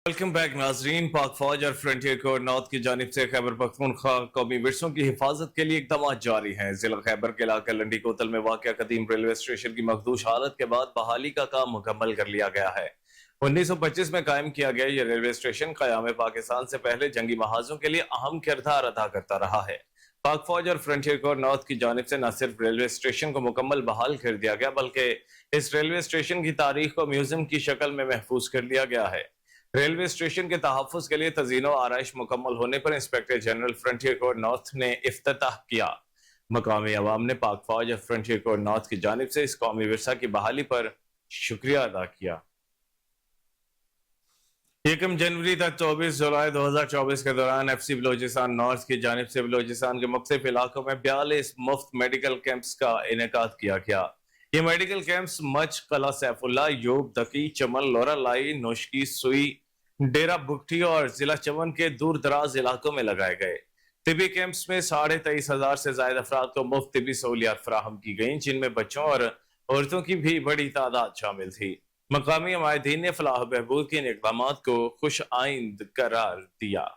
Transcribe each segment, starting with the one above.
Welcome back नाजरीन। पाक फौज और फ्रंटियर कोर नॉर्थ की जानिब से खैबर पख्तूनख्वा कौमी विरसों की हिफाजत के लिए इकदाम जारी हैं। जिला खैबर के इलाके लंडी कोतल में वाक़या कदीम रेलवे स्टेशन की मखदूश हालत के बाद बहाली का काम मुकम्मल कर लिया गया है। 1925 में कायम किया गया ये रेलवे स्टेशन क़याम पाकिस्तान से पहले जंगी महाजों के लिए अहम किरदार अदा करता रहा है। पाक फौज और फ्रंटियर कोर नॉर्थ की जानिब से न सिर्फ रेलवे स्टेशन को मुकम्मल बहाल कर दिया गया, बल्कि इस रेलवे स्टेशन की तारीख को म्यूजियम की शक्ल में महफूज कर लिया गया है। रेलवे स्टेशन के तहफ़्फ़ुज़ के लिए तज़ीनो आराइश मुकम्मल होने पर inspector general frontier core north ने इफ्तिताह किया। मकामी अवाम ने पाक फौज और फ्रंटियर कोर नॉर्थ की जानिब से इस कौमी विरसा की बहाली पर शुक्रिया अदा किया। 1 जनवरी तक 24 जुलाई 2024 के दौरान FC बलोचिस्तान नॉर्थ की जानिब से बलोचिस्तान के मुख्तलिफ इलाकों में 42 मुफ्त मेडिकल कैंप्स का इनेकाद किया गया। ये मेडिकल कैंप्स मच, कला सैफुल्ला, यूब, दकी, चमन, लोरा लाई, नोशकी, सुई, डेरा बुगटी और जिला चमन के दूर दराज इलाकों में लगाए गए। तिबी कैंप्स में 23,500 से ज्यादा अफराद को मुफ्त तिबी सहूलियात फराहम की गई, जिनमें बच्चों और औरतों की भी बड़ी तादाद शामिल थी। मकामी अमायदीन ने फलाह बहबूद के इन इक़दामात को खुश आइंद करार दिया।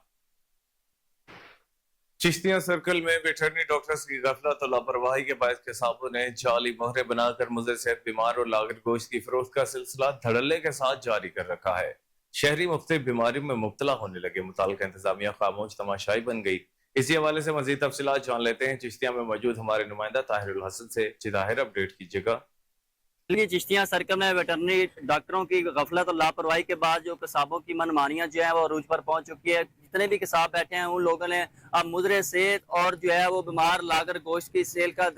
चिश्तिया सर्कल में वेटरनरी डॉक्टर्स की गफलत और लापरवाही के बायस किसानों ने जाली मोहरे बनाकर मुज़र सेहत बीमार और लागत गोश्त की फरोख्त का सिलसिला धड़ल्ले के साथ जारी कर रखा है। शहरी मुख्तलिफ बीमारियों में मुब्तला होने लगे, मुताल्लिका इंतजामिया खामोश तमाशाई बन गई। इसी हवाले से मजीद तफसीलात जान लेते हैं चिश्तिया में मौजूद हमारे नुमाइंदा ताहिरुल हसन से। जी ताहिर, अपडेट कीजिएगा। चिश्तिया सर्कल में वेटरनरी डॉक्टरों की गफलत और लापरवाही के बाद जो किसाबों की मनमानियां जो है वो अरूज पर पहुंच चुकी है। जितने भी किसाब बैठे हैं उन लोगों ने अब मुजरे सेहत और जो है वो बीमार लाकर गोश्त की सेल का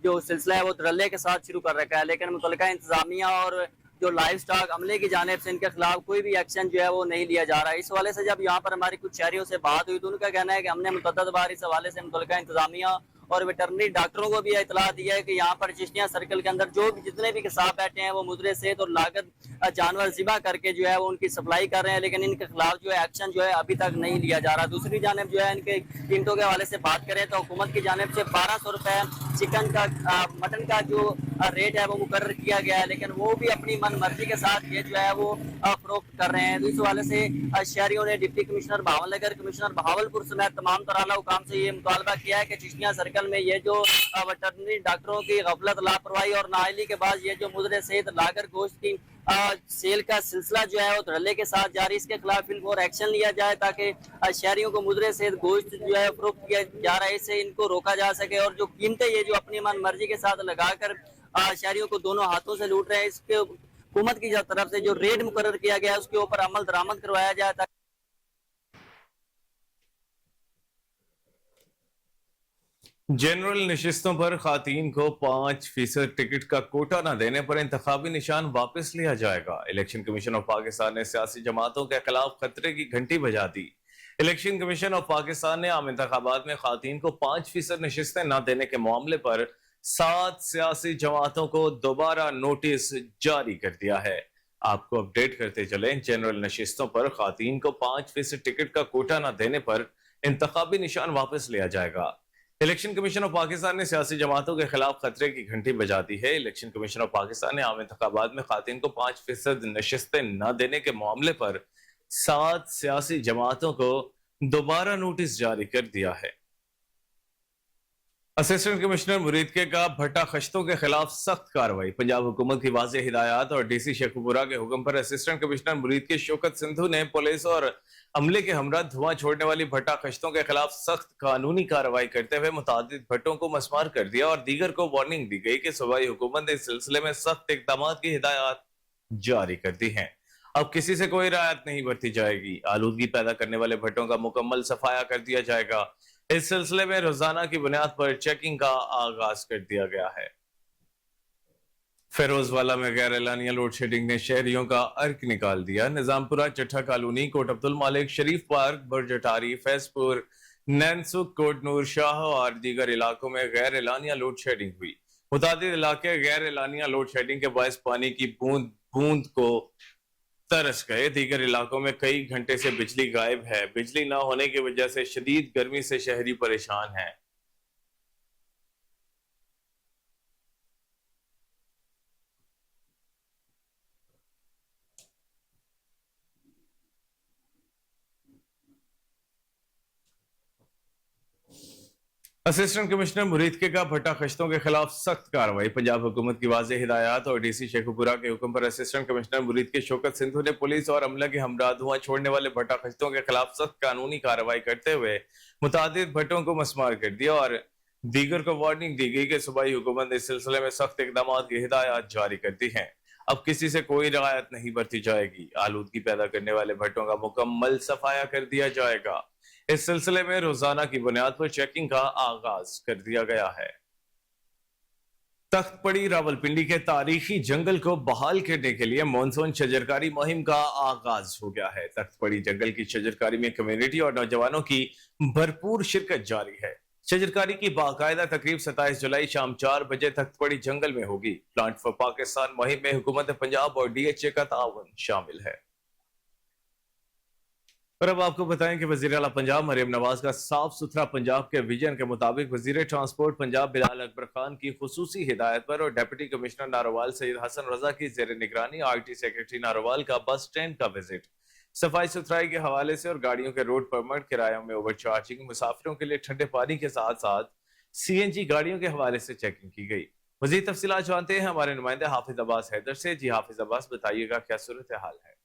जो सिलसिला है वो धड़ल्ले के साथ शुरू कर रखा है, लेकिन मुतल्लिका इंतजामिया और जो लाइफ स्टॉक अमले की जानिब से इनके खिलाफ कोई भी एक्शन जो है वो नहीं लिया जा रहा है। इस हवाले से जब यहाँ पर हमारी कुछ शहरियों से बात हुई तो उनका कहना है कि हमने मुतअद्दिद बार इस हवाले से मुतल्लिका इंतजामिया और वेटरनरी डॉक्टरों को भी इतला दी है कि यहाँ पर चिश्तिया सर्कल के अंदर जो भी जितने भी किसाब बैठे हैं वो मुजरे सेहत और लागत जानवर ज़िबा करके जो है वो उनकी सप्लाई कर रहे हैं, लेकिन इनके खिलाफ जो है एक्शन जो है अभी तक नहीं लिया जा रहा। दूसरी जानिब जो है इनके कीमतों के हवाले से बात करें तो हुकूमत की जानिब से 1200 रुपये चिकन का मटन का जो रेट है वो मुकर्रर किया गया है, लेकिन वो भी अपनी मन मर्जी के साथ ये जो है वो फरोख्त कर रहे हैं। तो इस हवाले से शहरियों ने deputy commissioner Bhavnagar, commissioner Bahawalpur समेत तमाम तराला हुकाम से ये मुतालबा किया है कि चिश्तिया सर्कल में ये जो वेटरनरी डॉक्टरों की गफलत, लापरवाही और नाअहली के बाद ये जो मुजरे सेहत लाकर गोश्त की सेल का सिलसिला जो है वो धड़ल्ले के साथ जारी, इसके खिलाफ फिलफौर एक्शन लिया जाए ताकि शहरियों को मुजरे सेहत गोश्त जो है फरोख्त किया जा रहा है इससे इनको रोका जा सके, और जो कीमतें ये जो अपनी मन मर्जी के साथ लगाकर शहरियों को दोनों हाथों से लूट रहे हैं, इसके हुकूमत की तरफ से जो रेट मुकर्रर किया गया है उसके ऊपर अमल दरामद करवाया जाए। जनरल नशिस्तों पर खातीन को 5% टिकट का कोटा न देने पर इंतखाबी निशान वापस लिया जाएगा। इलेक्शन कमीशन ऑफ पाकिस्तान ने सियासी जमातों के खिलाफ खतरे की घंटी बजा दी। इलेक्शन कमीशन ऑफ पाकिस्तान ने आम इंतखाबात में खातीन को 5% नशिस्तें न देने के मामले पर 7 सियासी जमातों को दोबारा नोटिस जारी कर दिया है। आपको अपडेट करते चले, जनरल नशिस्तों पर खातीन को 5% टिकट का कोटा न देने पर इंतखाबी निशान वापस लिया जाएगा। इलेक्शन कमीशन ऑफ पाकिस्तान ने सियासी जमातों के खिलाफ खतरे की घंटी बजा दी है। इलेक्शन कमीशन ऑफ पाकिस्तान ने आम इंतखाबात में खातीन को 5% नशिस्तें न देने के मामले पर 7 सियासी जमातों को दोबारा नोटिस जारी कर दिया है। असिस्टेंट कमिश्नर मुरीदके का भट्टा खश्तों के खिलाफ सख्त कार्रवाई। पंजाब हुकूमत की वाज़ेह हिदायत और DC शेखुपुरा के हुक्म पर असिस्टेंट कमिश्नर मुरीदके शौकत सिंधु ने पुलिस और अमले के हमरा धुआं छोड़ने वाली भट्टा खश्तों के खिलाफ सख्त कानूनी कार्रवाई करते हुए मुतादिद भट्टों को मसमार कर दिया और दीगर को वार्निंग दी गई कि सूबाई हुकूमत ने इस सिलसिले में सख्त इकदाम की हिदायत जारी कर दी है। अब किसी से कोई रियायत नहीं बरती जाएगी। आलूदगी पैदा करने वाले भट्टों का मुकम्मल सफाया कर दिया जाएगा। इस सिलसिले में रोजाना की बुनियाद पर चेकिंग का आगाज कर दिया गया है। फेरोजवाला में गैर एलानिया लोड शेडिंग ने शहरियों का अर्क निकाल दिया। निजामपुरा, चट्ठा कॉलोनी, कोट अब्दुल मालिक, शरीफ पार्क, बरजटारी, फैजपुर, नैनसुख, कोट नूर शाह और दीगर इलाकों में गैर एलानिया लोड शेडिंग हुई। मुतादिद इलाके गैर एलानिया लोड शेडिंग के बायस पानी की बूंद बूंद को तरस गए। दीगर इलाकों में कई घंटे से बिजली गायब है। बिजली न होने की वजह से शदीद गर्मी से शहरी परेशान हैं। असिस्टेंट कमिश्नर मुरीद के का भट्टा खश्तों के खिलाफ सख्त कार्रवाई। पंजाब हुकूमत की वाज़ेह हिदायत और डीसी शेखुपुरा के हुक्म पर असिस्टेंट कमिश्नर मुरीद के शौकत सिंधु ने पुलिस और अमला के हमरा धुआं छोड़ने वाले भट्टा खश्तों के खिलाफ सख्त कानूनी कार्रवाई करते हुए मुतादिद भट्टों को मस्मार कर दिया और दीगर को वार्निंग दी गई कि सूबाई हुकूमत ने इस सिलसिले में सख्त इकदाम की हिदायत जारी कर दी है। अब किसी से कोई रियायत नहीं बरती जाएगी। आलूदगी पैदा करने वाले भट्टों का मुकम्मल सफाया कर दिया जाएगा। इस सिलसिले में रोजाना की बुनियाद पर चेकिंग का आगाज कर दिया गया है। तख्तपड़ी रावलपिंडी के तारीखी जंगल को बहाल करने के लिए मॉनसून शजरकारी मुहिम का आगाज हो गया है। तख्तपड़ी जंगल की शजरकारी में कम्युनिटी और नौजवानों की भरपूर शिरकत जारी है। शजरकारी की बाकायदा तकरीब 27 जुलाई शाम 4 बजे तख्तपड़ी जंगल में होगी। प्लांट फॉर पाकिस्तान मुहिम में हुकूमत पंजाब और DHA का ताउन शामिल है। और अब आपको बताएं कि वजीर आला पंजाब मरियम नवाज का साफ सुथरा पंजाब के विजन के मुताबिक वजीर ट्रांसपोर्ट पंजाब बिलाल अकबर खान की खुसूसी हिदायत पर और डिप्टी कमिश्नर नारोवाल सैयद हसन रजा की जेर निगरानी RT सेक्रेटरी नारोवाल का बस स्टैंड का विजिट, सफाई सुथराई के हवाले से और गाड़ियों के रोड परमिट, किरायों में ओवर चार्जिंग, मुसाफिरों के लिए ठंडे पानी के साथ साथ CNG गाड़ियों के हवाले से चेकिंग की गई। मजीद तफसीलात जानते हैं हमारे नुमाइंदे हाफिज अब्बास हैदर से। जी हाफिज अब्बास, बताइएगा क्या सूरत हाल है?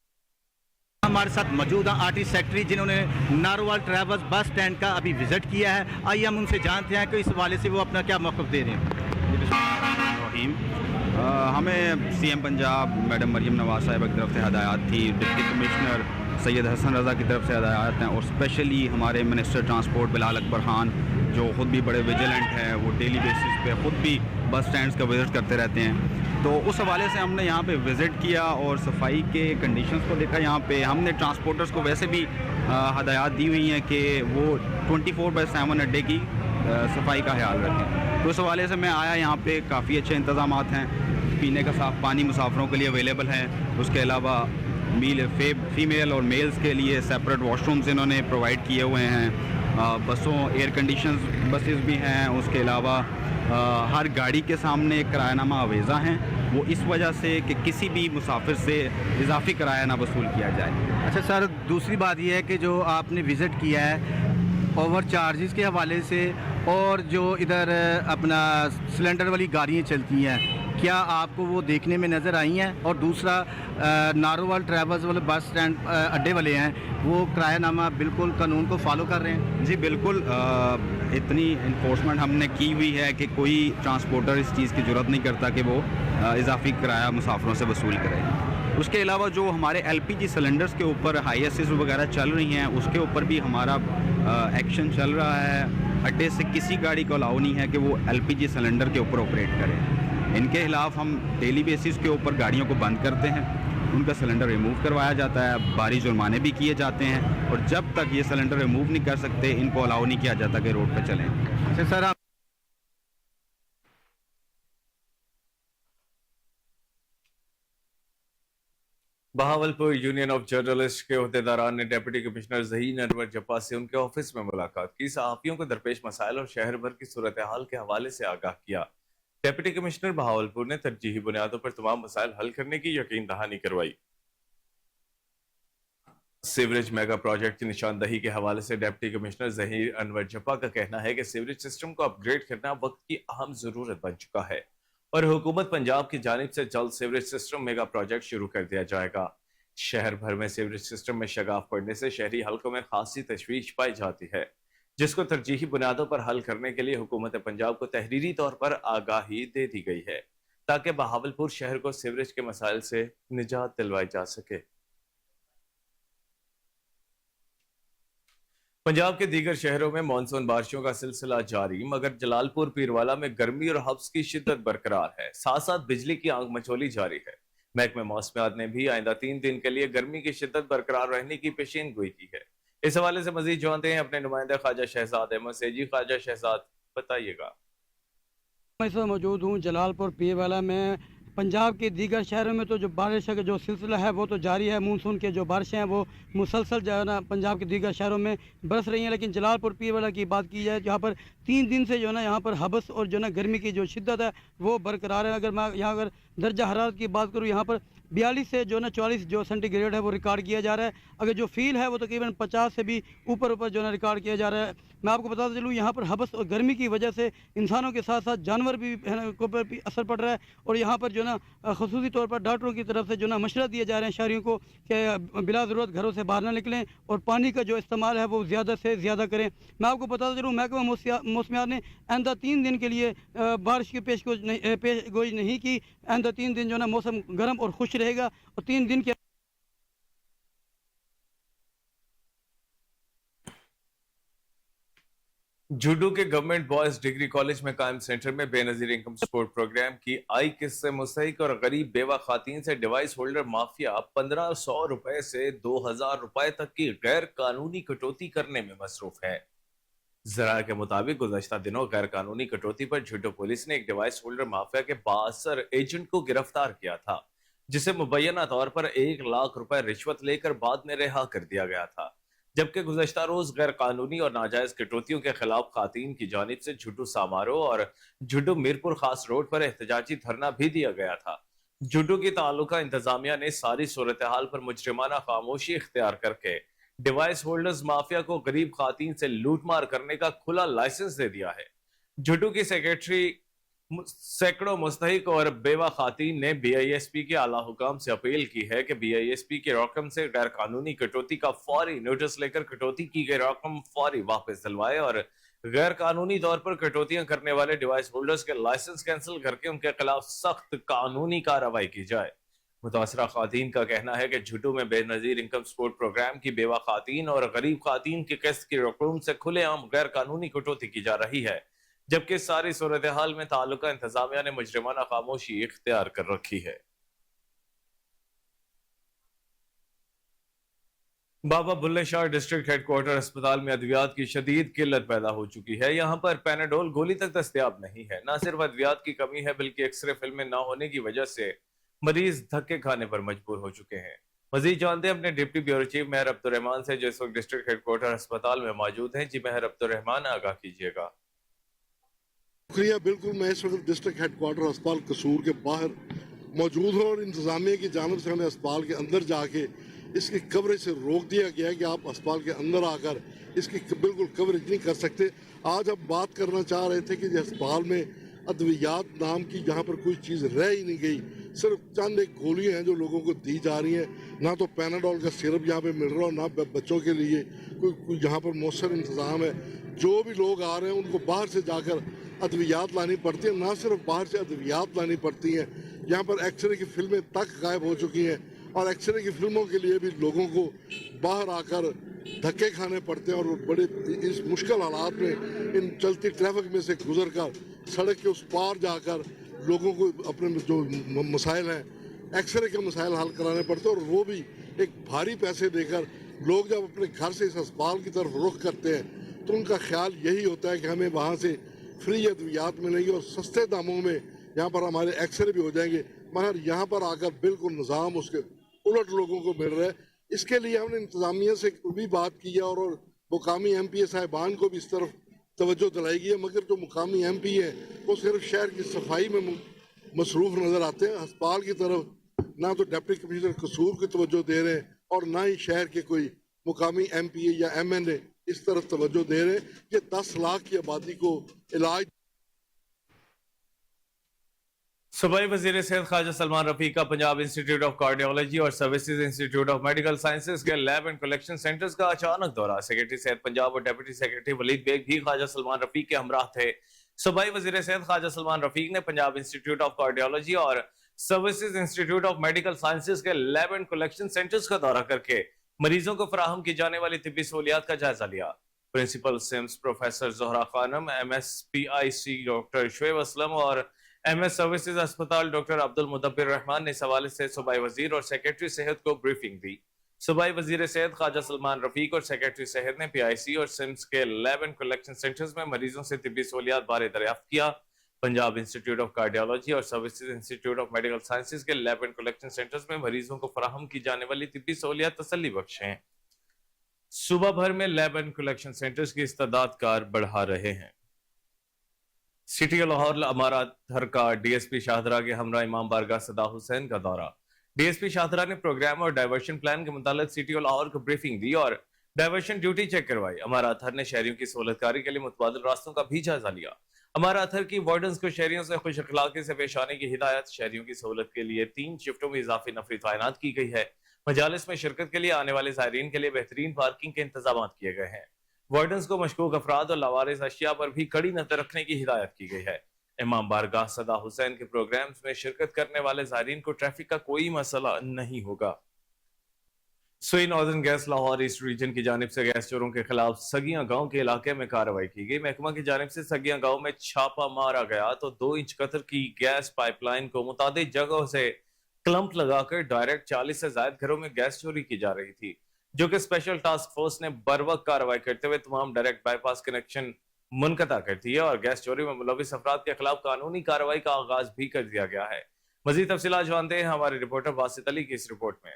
हमारे साथ मौजूद हैं RT सेक्रेटरी जिन्होंने नारोवाल ट्रैवल्स बस स्टैंड का अभी विजिट किया है। आइए हम उनसे जानते हैं कि इस हवाले से वो अपना क्या मौक़िफ़ दे रहे हैं। हमें CM पंजाब मैडम मरियम नवाज साहिबा की तरफ से हदायत थी, डिप्टी कमिश्नर सैयद हसन रज़ा की तरफ से हदायत हैं और स्पेशली हमारे मिनिस्टर ट्रांसपोर्ट बिलाल अकबर खान जो ख़ुद भी बड़े विजिलेंट हैं, वो डेली बेसिस पे ख़ुद भी बस स्टैंड्स का विज़िट करते रहते हैं। तो उस हवाले से हमने यहाँ पे विज़िट किया और सफाई के कंडीशंस को देखा। यहाँ पे हमने ट्रांसपोर्टर्स को वैसे भी हदायत दी हुई हैं कि वो 24/7 अड्डे की सफाई का ख्याल रखें। तो इस हवाले से मैं आया, यहाँ पे काफ़ी अच्छे इंतज़ाम हैं। पीने का साफ़ पानी मुसाफिरों के लिए अवेलेबल है। उसके अलावा फीमेल और मेल्स के लिए सेपरेट वॉशरूम्स इन्होंने प्रोवाइड किए हुए हैं। बसों एयर कंडीशन बसेस भी हैं। उसके अलावा हर गाड़ी के सामने एक किरायानामा आवेज़ा हैं, वो इस वजह से कि किसी भी मुसाफिर से इजाफी किराया ना वसूल किया जाए। अच्छा सर, दूसरी बात यह है कि जो आपने विज़िट किया है ओवर चार्जेस के हवाले से और जो इधर अपना सिलेंडर वाली गाड़ियाँ चलती हैं, क्या आपको वो देखने में नज़र आई हैं? और दूसरा नारोवाल ट्रैवल्स वाले बस स्टैंड अड्डे वाले हैं, वो किरायानामा बिल्कुल कानून को फॉलो कर रहे हैं? जी बिल्कुल, इतनी इन्फोर्समेंट हमने की हुई है कि कोई ट्रांसपोर्टर इस चीज़ की ज़रूरत नहीं करता कि वो इजाफी किराया मुसाफिरों से वसूल करे। उसके अलावा जो हमारे LPG सिलेंडर्स के ऊपर हाईएसिस वगैरह चल रही हैं, उसके ऊपर भी हमारा एक्शन चल रहा है। अड्डे से किसी गाड़ी को अलाउ नहीं है कि वो LPG सिलेंडर के ऊपर ऑपरेट करे। इनके खिलाफ हम डेली बेसिस के ऊपर गाड़ियों को बंद करते हैं, उनका सिलेंडर रिमूव करवाया जाता है, भारी जुर्माने भी किए जाते हैं और जब तक ये सिलेंडर रिमूव नहीं कर सकते इनको अलाउ नहीं किया जाता कि रोड पर चलें। अच्छा sir, Bahawalpur union of journalist के अहदेदारान ने डिप्टी कमिश्नर ज़हीन अनवर जप्पा से उनके ऑफिस में मुलाकात की। सहाफ़ियों को दरपेश मसाइल और शहर भर की सूरत हाल के हवाले से आगाह किया। डिप्टी कमिश्नर बहावलपुर ने तरजीही बुनियादों पर तमाम मसाइल हल करने की यकीन दहानी करवाई। सीवरेज मेगा प्रोजेक्ट की निशानदही के हवाले से डिप्टी कमिश्नर ज़हीन अनवर जप्पा का कहना है कि सीवरेज सिस्टम को अपग्रेड करना वक्त की अहम जरूरत बन चुका है और हुकूमत पंजाब की जानिब से जल्द सीवरेज सिस्टम मेगा प्रोजेक्ट शुरू कर दिया जाएगा। शहर भर में सीवरेज सिस्टम में शगाफ पड़ने से शहरी हलकों में खासी तशवीश पाई जाती है, जिसको तरजीही बुनियादों पर हल करने के लिए हुकूमत पंजाब को तहरीरी तौर पर आगाही दे दी गई है ताकि बहावलपुर शहर को सीवरेज के मसाइल से निजात दिलवाई जा सके। पंजाब के दीगर शहरों में मानसून बारिशों का सिलसिला जारी, मगर जलालपुर पीरवाला में गर्मी और हब्स की शिद्दत बरकरार है। साथ साथ बिजली की आग मचोली जारी है। महकमे मौसमियात ने भी आइंदा 3 दिन के लिए गर्मी की शिद्दत बरकरार रहने की पेशीनगोई की है। इस हवाले से मजीद जानते हैं अपने नुमाइंदे ख्वाजा शहजाद अहमद से। जी ख्वाजा शहजाद, बताइएगा। मैं इस वक्त मौजूद हूँ जलालपुर पीरवाला में। पंजाब के दीगर शहरों में तो जो बारिश का जो सिलसिला है वो तो जारी है। मानसून के जो बारिशें हैं वो मुसलसल जो है ना पंजाब के दीगर शहरों में बरस रही हैं, लेकिन जलालपुर पीरवाला की बात की जाए जहाँ पर 3 दिन से जो है ना यहाँ पर हबस और जो है ना गर्मी की जो शिद्दत है वो बरकरार है। अगर मैं यहाँ अगर दर्जा हरारत की बात करूँ यहाँ पर 42 से जो ना 44 जो सेंटीग्रेड है वो रिकॉर्ड किया जा रहा है। अगर जो फील है वो तकरीबन 50 से भी ऊपर जो ना रिकॉर्ड किया जा रहा है। मैं आपको बताता चलूँ यहाँ पर हबस और गर्मी की वजह से इंसानों के साथ साथ जानवर भी है ना को पर भी असर पड़ रहा है। और यहाँ पर जो ना खसूसी तौर पर डॉक्टरों की तरफ से जो ना मशवरा दिए जा रहे हैं शहरियों को कि बिला ज़रूरत घरों से बाहर ना निकलें और पानी का जो इस्तेमाल है वो ज़्यादा से ज़्यादा करें। मैं आपको बताता चलूँ महकमा मौसमियात ने आइंदा 3 दिन के लिए बारिश की पेशगोई नहीं की। आइंदा 3 दिन जो ना मौसम गर्म और खुश रहेगा और 3 दिन के जूडू के गवर्नमेंट बॉयज डिग्री कॉलेज में कायम सेंटर में बेनजीर इनकम सपोर्ट प्रोग्राम की आई किस्त से मुस्तहिक और गरीब बेवा खातून से डिवाइस होल्डर माफिया 1500 रुपए से 2000 रुपए तक की गैर कानूनी कटौती करने में मसरूफ है। जरा के मुताबिक गुज़श्ता दिनों गैर कानूनी कटौती पर जूडो पुलिस ने एक डिवाइस होल्डर माफिया के 62 एजेंट को गिरफ्तार किया था, जिसे मुबैना तौर पर 1 लाख रुपए रिश्वत लेकर बाद में रिहा कर दिया गया था। जबकि गुज़श्ता रोज गैर कानूनी और नाजायज कटौतियों के खिलाफ खातून की जानिब से झुड्डू सामारो और झुड्डू मीरपुर खास रोड पर एहतजाजी धरना भी दिया गया था। झुड्डू की ताल्लुका इंतजामिया ने सारी सूरत हाल पर मुजरिमाना खामोशी इख्तियार करके डिवाइस होल्डर्स माफिया को गरीब खातून से लूटमार करने का खुला लाइसेंस दे दिया है। झुड्डू की सेक्रेटरी सैकड़ों मुस्तहिक और बेवा खातून ने BISP के आला हुकाम से अपील की है कि BISP की रकम से गैर कानूनी कटौती का फौरी नोटिस लेकर कटौती की गई रकम फौरी वापस दिलवाए और गैर कानूनी तौर पर कटौतियां करने वाले डिवाइस होल्डर्स के लाइसेंस कैंसिल करके उनके खिलाफ सख्त कानूनी कार्रवाई की जाए। मुतासरा खातून का कहना है कि झुड्डू में बेनजीर इनकम सपोर्ट प्रोग्राम की बेवा खातून और गरीब खातून की किस्त की रकम से खुलेआम गैर कानूनी कटौती की जा रही है, जबकि सारी सूरत हाल में ताल्लुका इंतजामिया ने मुजरिमाना खामोशी इख्तियार कर रखी है। बाबा बुल्ले शाह डिस्ट्रिक्ट हेडक्वार्टर अस्पताल में अद्वियात की शदीद किल्लत पैदा हो चुकी है। यहाँ पर पैनाडोल गोली तक दस्तयाब नहीं है। न सिर्फ अद्वियात की कमी है बल्कि एक्सरे फिल्में न होने की वजह से मरीज धक्के खाने पर मजबूर हो चुके हैं। मजीद जानते हैं अपने डिप्टी ब्यूरो चीफ मेहर अब्दुर्रहमान से, जो इस वक्त डिस्ट्रिक्ट हेडक्वार्टर अस्पताल में मौजूद हैं। जी मेहर अब्दुर्रहमान, आगाह कीजिएगा। शुक्रिया। बिल्कुल, मैं इस वक्त डिस्ट्रिक्ट हेडक्वार्टर अस्पताल कसूर के बाहर मौजूद हूँ और इंतजामिया की जानब से हमें अस्पताल के अंदर जाके इसकी कवरेज से रोक दिया गया है कि आप अस्पताल के अंदर आकर इसकी बिल्कुल कवरेज नहीं कर सकते। आज हम बात करना चाह रहे थे कि अस्पताल में अद्वियात नाम की यहाँ पर कोई चीज़ रह ही नहीं गई। सिर्फ चंद एक गोलियाँ हैं जो लोगों को दी जा रही हैं। ना तो पैनाडोल का सिरप यहाँ पे मिल रहा हो, ना बच्चों के लिए कोई यहाँ पर मौसर इंतज़ाम है। जो भी लोग आ रहे हैं उनको बाहर से जाकर अद्वियात लानी पड़ती है। ना सिर्फ बाहर से अद्वियात लानी पड़ती हैं, यहाँ पर एक्सरे की फिल्में तक गायब हो चुकी हैं और एक्सरे की फिल्मों के लिए भी लोगों को बाहर आकर धक्के खाने पड़ते हैं और बड़े इस मुश्किल हालात में इन चलती ट्रैफिक में से गुजर कर सड़क के उस पार जाकर लोगों को अपने जो मसाइल हैं, एक्सरे के मसाइल हल कराने पड़ते हैं। और वो भी एक भारी पैसे देकर लोग जब अपने घर से इस अस्पताल की तरफ रुख करते हैं तो उनका ख्याल यही होता है कि हमें वहाँ से फ्री अद्वियात मिलेंगी और सस्ते दामों में यहाँ पर हमारे एक्सरे भी हो जाएंगे। मगर यहाँ पर आकर बिल्कुल निज़ाम उसके उलट लोगों को मिल रहा है। इसके लिए हमने इंतजामिया से भी बात की है और मुकामी MPA साहिबान को भी इस तरफ तवज्जो दिलाई गई है, मगर जो मुकामी MP है वो सिर्फ शहर की सफाई में मसरूफ़ नज़र आते हैं। अस्पताल की तरफ ना तो डिप्टी कमिश्नर कसूर की तवज्जो दे रहे हैं और ना ही शहर के कोई मुकामी MPA या MNA इस तरफ तवज्जो दे रहे हैं कि 10 लाख की आबादी को इलाज। सूबाई वजीर सेहत ख्वाजा सलमान रफीक का पंजाब इंस्टीट्यूट ऑफ कार्डियोलॉजी और services institute of medical sciences के लैब एंड कलेक्शन सेंटर्स का अचानक दौरा। सेक्रेटरी सेहत पंजाब और डेप्यूटी सेक्रेटरी वलीद बेग भी ख्वाजा सलमान रफीक के हमराह थे। सूबाई वजीर सेहत ख्वाजा सलमान रफीक ने पंजाब इंस्टीट्यूट ऑफ कार्डियोलॉजी और services institute of medical sciences के लैब एंड कलेक्शन सेंटर्स का दौरा करके मरीजों को फराहम की जाने वाली तिब्बी सहूलियात का जायजा लिया। Principal SIMS professor Zohra Khanam, MSPIC doctor Shoaib Aslam और MS सर्विसेज अस्पताल डॉक्टर अब्दुल मुदब्बिर रहमान ने इस हवाले से सूबाई वजीर और सेक्रेटरी सेहत को ब्रीफिंग दी। सूबाई वजीर सेहत ख्वाजा सलमान रफीक और सेक्रेटरी सेहत ने PIC और सिम्स के लैब एंड कलेक्शन सेंटर्स में मरीजों से तिब्बी सहूलियात बारे दरियाफ्त किया। पंजाब इंस्टीट्यूट ऑफ कार्डियोलॉजी और services institute of medical sciences के लैब एंड कलेक्शन सेंटर्स में मरीजों को फराहम की जाने वाली तिब्बी सहूलियात तसल्ली बख्श हैं। सूबा भर में लैब एंड कलेक्शन सेंटर्स की इस्तादाद कार बढ़ा रहे हैं। सिटी लाहौर हमारा अतहर का डीएसपी शाहदरा के हमरा इमाम बारगाह सदा हुसैन का दौरा। डीएसपी शाहदरा ने प्रोग्राम और डाइवर्शन प्लान के मुतालिक सिटी लाहौर को ब्रीफिंग दी और डाइवर्शन ड्यूटी चेक करवाई। हमारा अतहर ने शहरियों की सहूलतकारी के लिए मुतबादिल रास्तों का भी जायजा लिया। हमारा अतहर की वार्डन्स को शहरियों से खुश अखलाकी से पेश आने की हिदायत। शहरियों की सहूलत के लिए 3 शिफ्टों में इजाफी नफरी तैनात की गई है। मजालिस में शिरकत के लिए आने वाले ज़ायरीन के लिए बेहतरीन पार्किंग के इंतजाम किए गए हैं। वार्डन्स को मशकूक अफराद और लावारिस अशिया पर भी कड़ी नजर रखने की हिदायत की गई है। इमाम बारगाह सदा हुसैन के प्रोग्राम्स में शिरकत करने वाले ज़ायरीन को ट्रैफिक का कोई मसला नहीं होगा। सुई northern gas Lahore east region की जानिब से गैस चोरों के खिलाफ सगियां गांव के इलाके में कार्रवाई की गई। महकमा की जानिब से सगियां गांव में छापा मारा गया तो 2 इंच कतर की गैस पाइपलाइन को मुतादिद जगहों से क्लंप लगाकर डायरेक्ट 40 से ज्यादा घरों में गैस चोरी की जा रही थी, जो कि स्पेशल टास्क फोर्स ने बरवक्त कार्रवाई करते हुए तमाम डायरेक्ट बाईपास कनेक्शन मुनक़ता कर दिए और गैस चोरी में मुलविस अफराद के खिलाफ कानूनी कार्रवाई का आगाज भी कर दिया गया है। मजीद तफसीलात जानते हैं हमारे रिपोर्टर बासित अली की इस रिपोर्ट में।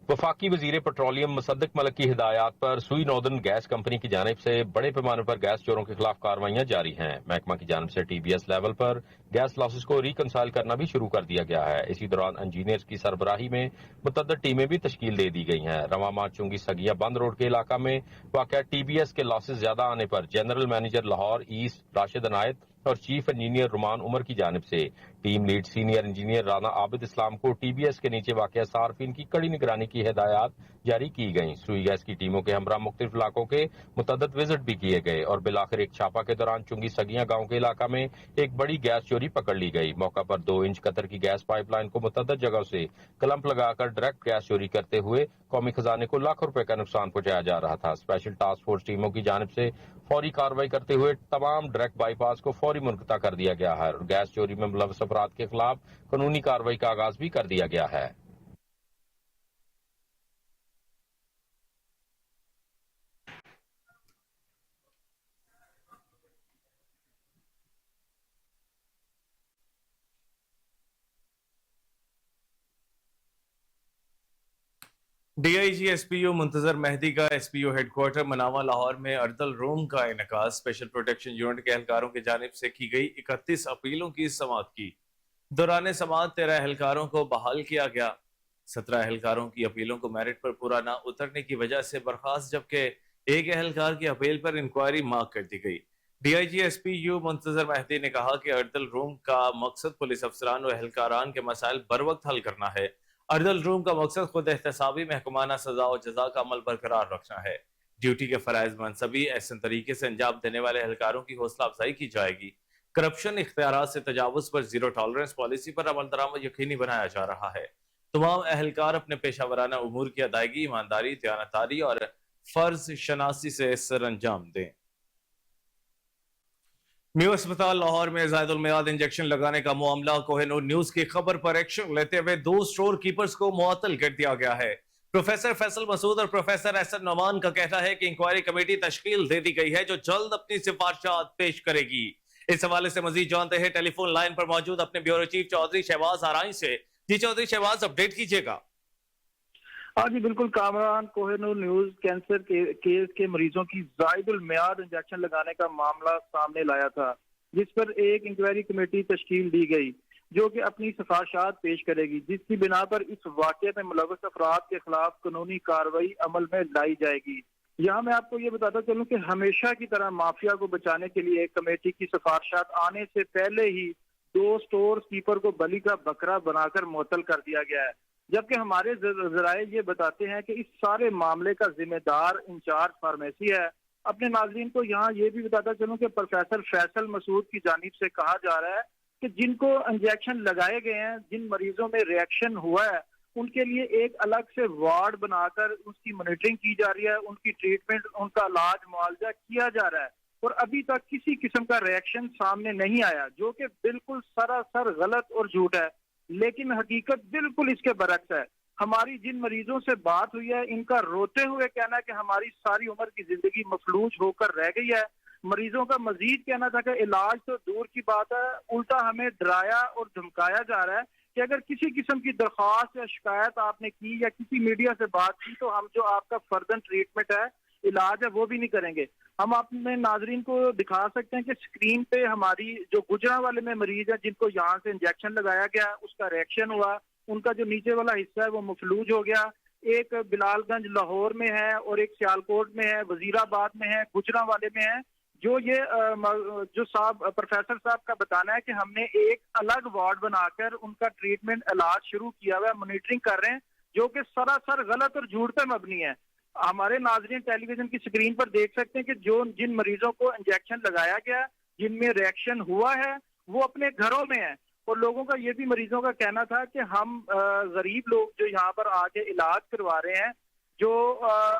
वफाकी वजीर पेट्रोलियम मुसद्दिक मलिक की हिदायत पर सुई नॉर्दर्न गैस कंपनी की जानिब से बड़े पैमाने पर गैस चोरों के खिलाफ कार्रवाइयां जारी हैं। महकमा की जानिब से TBS लेवल पर गैस लॉसेस को रिकंसाइल करना भी शुरू कर दिया गया है। इसी दौरान इंजीनियर्स की सरबराही में मुतअद्दिद टीमें भी तश्कील दे दी गई हैं। रवा माह चुंगी सगिया बंद रोड के इलाका में वाक़या TBS के लॉसेस ज्यादा आने पर general manager Lahore east Rashid Anayat और चीफ इंजीनियर रुमान उमर की जानिब से team lead senior engineer Rana Abid Islam को TBS के नीचे वाक़या सार्फिन की कड़ी निगरानी की हिदायत जारी की गई। सुई गैस की टीमों के हमरा मुख्तलिफ इलाकों के मुतअद्दिद विजिट भी किए गए और बिलाखिर एक छापा के दौरान चुंगी सगिया गांव के इलाका में एक बड़ी गैस चोरी पकड़ ली गई। मौका पर 2 इंच कतर की गैस पाइपलाइन को मुतअद्दिद जगहों से क्लंप लगाकर डायरेक्ट गैस चोरी करते हुए कौमी खजाने को लाखों रुपए का नुकसान पहुंचाया जा रहा था। स्पेशल टास्क फोर्स टीमों की जानिब से फौरी कार्रवाई करते हुए तमाम डायरेक्ट बाईपास को फौरी मुनक़ता कर दिया गया है और गैस चोरी में मुलविस अफराद के खिलाफ कानूनी कार्रवाई का आगाज भी कर दिया गया है। DIG SPO मुंतजर मेहदी का SPO हेडक्वार्टर मनावा लाहौर में अर्दल रूम का इनकास। स्पेशल प्रोटेक्शन यूनिट के एहलकारों की जानिब से की गई 31 अपीलों की समाअत की। दौरान समाअत 13 एहलकारों को बहाल किया गया। 17 एहलकारों की अपीलों को मेरिट पर पूरा न उतरने की वजह से बर्खास्त, जबकि एक एहलकार की अपील पर इंक्वायरी मार्क कर दी गई। DIG SPO मुंतजर मेहदी ने कहा कि अर्दल रूम का मकसद पुलिस अफसरान और एहलकारान के मसाइल बर वक्त हल करना है। अर्दल रूम का मकसद खुद एहतसाबी महकमाना सजा और जजा का अमल बरकरार रखना है। ड्यूटी के फराइज मनसबी ऐसे तरीके से अंजाम देने वाले एहलकारों की हौसला अफजाई की जाएगी। करप्शन, इख्तियारात से तजावुज पर जीरो टॉलरेंस पॉलिसी पर अमल दरामद यकीनी बनाया जा रहा है। तमाम एहलकार अपने पेशावराना उमूर की अदायगी ईमानदारी, दयानतदारी और फर्ज शनासी से सर अंजाम दें। न्यू अस्पताल लाहौर में ज़ायदुल मियाद इंजेक्शन लगाने का मामला। कोहिनूर न्यूज की खबर पर एक्शन लेते हुए 2 स्टोर कीपर्स को मुअत्तल कर दिया गया है। प्रोफेसर फैसल मसूद और प्रोफेसर एहसन नोमान का कहना है कि इंक्वायरी कमेटी तश्कील दे दी गई है जो जल्द अपनी सिफारिशात पेश करेगी। इस हवाले से मजीद जानते हैं टेलीफोन लाइन पर मौजूद अपने ब्यूरो चीफ चौधरी शहबाज आराई से। जी चौधरी शहबाज, अपडेट कीजिएगा। हाँ जी बिल्कुल, Kamran Kohinoor news cancer case के मरीजों की ज़ायदुल मियाद इंजेक्शन लगाने का मामला सामने लाया था, जिस पर एक इंक्वायरी कमेटी तश्कील दी गई जो कि अपनी सिफारिशात पेश करेगी, जिसकी बिना पर इस वाक़े में मुलव्वस अफराद के खिलाफ कानूनी कार्रवाई अमल में लाई जाएगी। यहाँ मैं आपको ये बताता चलूँ कि हमेशा की तरह माफिया को बचाने के लिए कमेटी की सिफारिशात आने से पहले ही 2 स्टोर कीपर को बलि का बकरा बनाकर मुअत्तल कर दिया गया है, जबकि हमारे जराए ये बताते हैं कि इस सारे मामले का जिम्मेदार इंचार्ज फार्मेसी है। अपने नाज़रीन को यहाँ ये भी बताता चलूँ कि प्रोफेसर फैसल मसूद की जानिब से कहा जा रहा है कि जिनको इंजेक्शन लगाए गए हैं, जिन मरीजों में रिएक्शन हुआ है, उनके लिए एक अलग से वार्ड बनाकर उसकी मॉनिटरिंग की जा रही है, उनकी ट्रीटमेंट, उनका इलाज मुआवजा किया जा रहा है और अभी तक किसी किस्म का रिएक्शन सामने नहीं आया, जो कि बिल्कुल सरासर गलत और झूठ है। लेकिन हकीकत बिल्कुल इसके बरक्स है। हमारी जिन मरीजों से बात हुई है, इनका रोते हुए कहना है कि हमारी सारी उम्र की जिंदगी मफलूज होकर रह गई है। मरीजों का मजीद कहना था कि इलाज तो दूर की बात है, उल्टा हमें डराया और धमकाया जा रहा है कि अगर किसी किस्म की दरख्वास्त या शिकायत आपने की या किसी मीडिया से बात की तो हम जो आपका फर्दर ट्रीटमेंट है, علاج ہے وہ بھی نہیں کریں گے. ہم اپنے ناظرین کو دکھا سکتے ہیں کہ اسکرین پہ ہماری جو گجرا والے میں مریض ہیں جن کو یہاں سے انجیکشن لگایا گیا اس کا ریئیکشن ہوا, ان کا جو نیچے والا حصہ ہے وہ مفلوج ہو گیا. ایک بلال گنج لاہور میں ہے اور ایک سیالکوٹ میں ہے, وزیر آباد میں ہے, گجرا والے میں ہے. جو یہ جو پروفیسر صاحب کا بتانا ہے کہ ہم نے ایک الگ وارڈ بنا کر ان کا ٹریٹمنٹ علاج شروع کیا ہوا ہے, مانیٹرنگ کر رہے ہیں, جو کہ سراسر غلط اور جھوٹ پہ مبنی ہے. ہمارے ناظرین ٹیلی ویژن کی اسکرین پر دیکھ سکتے ہیں کہ جن مریضوں کو انجیکشن لگایا گیا, جن میں ریئیکشن ہوا ہے, وہ اپنے گھروں میں ہیں. اور لوگوں کا یہ بھی مریضوں کا کہنا تھا کہ ہم غریب لوگ جو یہاں پر آ کے علاج کروا رہے ہیں, جو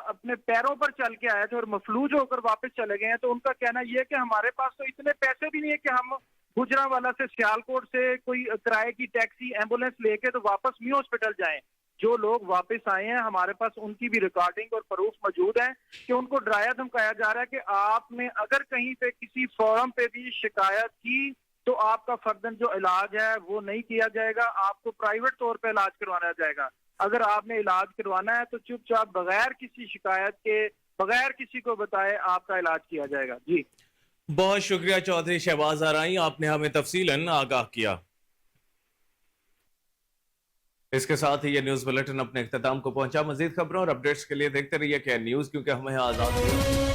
اپنے پیروں پر چل کے آئے تھے اور مفلوج ہو کر واپس چلے گئے ہیں, تو ان کا کہنا یہ ہے کہ ہمارے پاس تو اتنے پیسے بھی نہیں ہے کہ ہم گجرانوالہ سے سیالکوٹ سے کوئی کرائے کی ٹیکسی ایمبولینس لے کے تو واپس نیو ہاسپٹل جائیں. جو لوگ واپس آئے ہیں ہمارے پاس ان کی بھی ریکارڈنگ اور پروف موجود ہے کہ ان کو ڈرایا دھمکایا جا رہا ہے کہ آپ نے اگر کہیں پہ کسی فورم پہ بھی شکایت کی تو آپ کا فرداً جو علاج ہے وہ نہیں کیا جائے گا, آپ کو پرائیویٹ طور پہ علاج کروانا جائے گا. اگر آپ نے علاج کروانا ہے تو چپ چاپ بغیر کسی شکایت کے, بغیر کسی کو بتائے آپ کا علاج کیا جائے گا. جی بہت شکریہ چودھری شہباز آرائی, آپ نے ہمیں تفصیلاً آگاہ کیا. اس کے ساتھ ہی یہ نیوز بلیٹن اپنے اختتام کو پہنچا. مزید خبروں اور اپڈیٹس کے لیے دیکھتے رہیے کہ نیوز, کیونکہ ہمیں آزاد